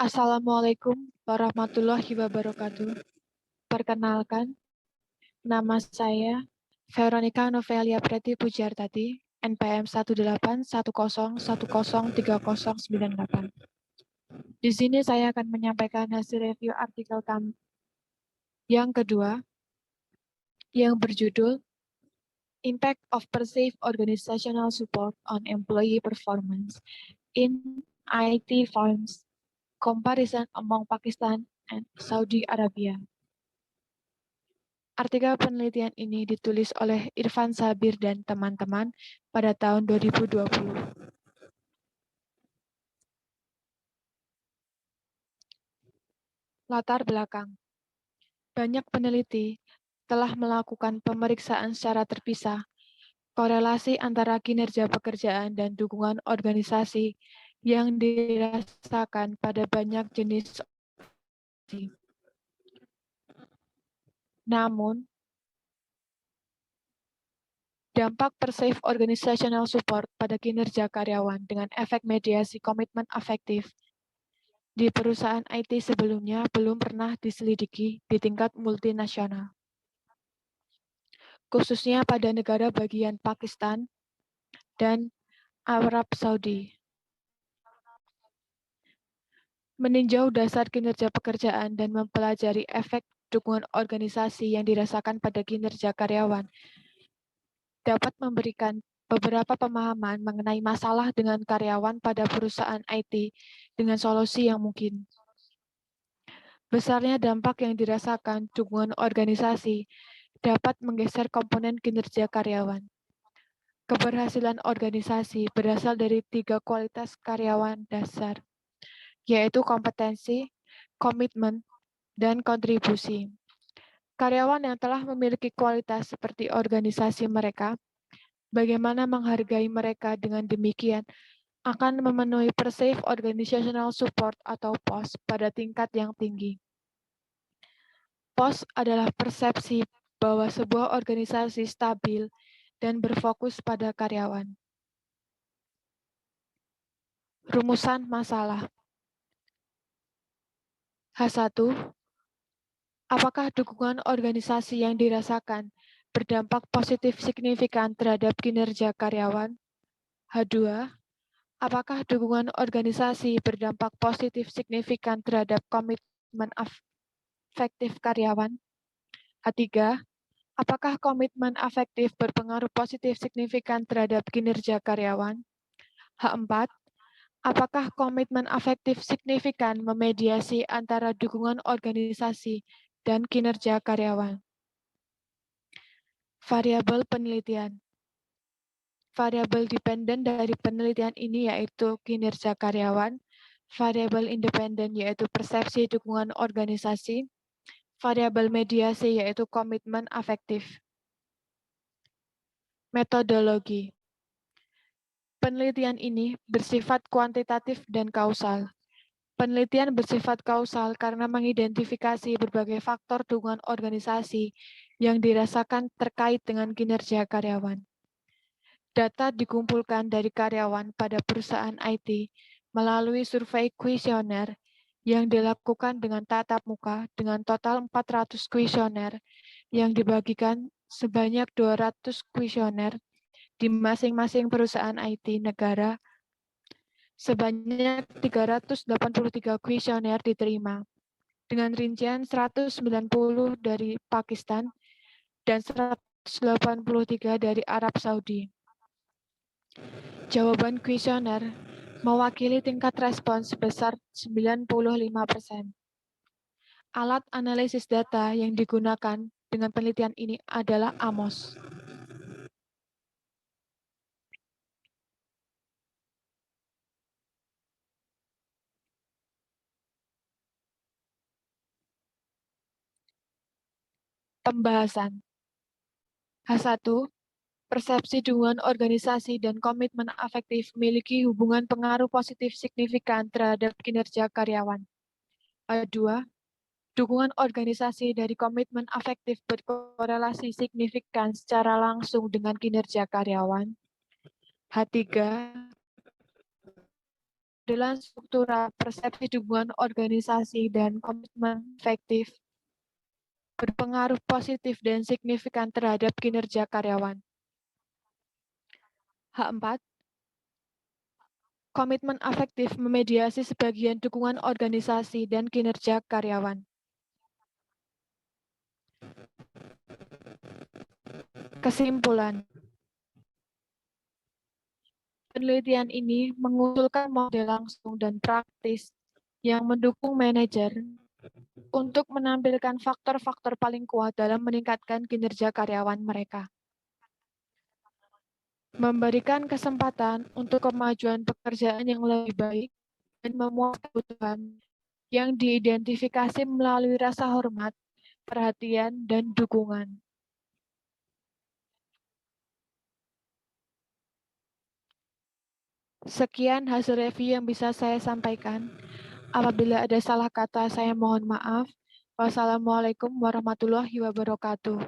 Assalamualaikum warahmatullahi wabarakatuh. Perkenalkan, nama saya Veronica Novelia Preti Pujartati, NPM 18101010398. Di sini saya akan menyampaikan hasil review artikel kami yang kedua, yang berjudul Impact of Perceived Organizational Support on Employee Performance in IT Firms, Comparison Among Pakistan and Saudi Arabia. Artikel penelitian ini ditulis oleh Irfan Sabir dan teman-teman pada tahun 2020. Latar belakang. Banyak peneliti telah melakukan pemeriksaan secara terpisah korelasi antara kinerja pekerjaan dan dukungan organisasi yang dirasakan pada banyak jenis organisasi. Namun, dampak perceived organizational support pada kinerja karyawan dengan efek mediasi komitmen afektif di perusahaan IT sebelumnya belum pernah diselidiki di tingkat multinasional, khususnya pada negara bagian Pakistan dan Arab Saudi. Meninjau dasar kinerja pekerjaan dan mempelajari efek dukungan organisasi yang dirasakan pada kinerja karyawan dapat memberikan beberapa pemahaman mengenai masalah dengan karyawan pada perusahaan IT dengan solusi yang mungkin. Besarnya dampak yang dirasakan dukungan organisasi dapat menggeser komponen kinerja karyawan. Keberhasilan organisasi berasal dari 3 kualitas karyawan dasar, yaitu kompetensi, komitmen, dan kontribusi. Karyawan yang telah memiliki kualitas seperti organisasi mereka, bagaimana menghargai mereka dengan demikian akan memenuhi perceived organizational support atau POS pada tingkat yang tinggi. POS adalah persepsi bahwa sebuah organisasi stabil dan berfokus pada karyawan. Rumusan masalah. H1. Apakah dukungan organisasi yang dirasakan berdampak positif signifikan terhadap kinerja karyawan? H2. Apakah dukungan organisasi berdampak positif signifikan terhadap komitmen afektif karyawan? H3. Apakah komitmen afektif berpengaruh positif signifikan terhadap kinerja karyawan? H4. Apakah komitmen afektif signifikan memediasi antara dukungan organisasi dan kinerja karyawan? Variabel penelitian. Variabel dependen dari penelitian ini yaitu kinerja karyawan, variabel independen yaitu persepsi dukungan organisasi, variabel mediasi yaitu komitmen afektif. Metodologi. Penelitian ini bersifat kuantitatif dan kausal. Penelitian bersifat kausal karena mengidentifikasi berbagai faktor dukungan organisasi yang dirasakan terkait dengan kinerja karyawan. Data dikumpulkan dari karyawan pada perusahaan IT melalui survei kuesioner yang dilakukan dengan tatap muka dengan total 400 kuesioner yang dibagikan sebanyak 200 kuesioner di masing-masing perusahaan IT negara. Sebanyak 383 kuesioner diterima dengan rincian 190 dari Pakistan dan 183 dari Arab Saudi. Jawaban kuesioner mewakili tingkat respons sebesar 95%. Alat analisis data yang digunakan dengan penelitian ini adalah AMOS. Pembahasan. H1. Persepsi dukungan organisasi dan komitmen afektif memiliki hubungan pengaruh positif signifikan terhadap kinerja karyawan. H2. Dukungan organisasi dari komitmen afektif berkorelasi signifikan secara langsung dengan kinerja karyawan. H3. Pemodelan struktural, persepsi dukungan organisasi, dan komitmen efektif berpengaruh positif dan signifikan terhadap kinerja karyawan. H4. Komitmen afektif memediasi sebagian dukungan organisasi dan kinerja karyawan. Kesimpulan. Penelitian ini mengusulkan model langsung dan praktis yang mendukung manajer untuk menampilkan faktor-faktor paling kuat dalam meningkatkan kinerja karyawan mereka. Memberikan kesempatan untuk kemajuan pekerjaan yang lebih baik dan memuat kebutuhan yang diidentifikasi melalui rasa hormat, perhatian, dan dukungan. Sekian hasil review yang bisa saya sampaikan. Apabila ada salah kata, saya mohon maaf. Wassalamualaikum warahmatullahi wabarakatuh.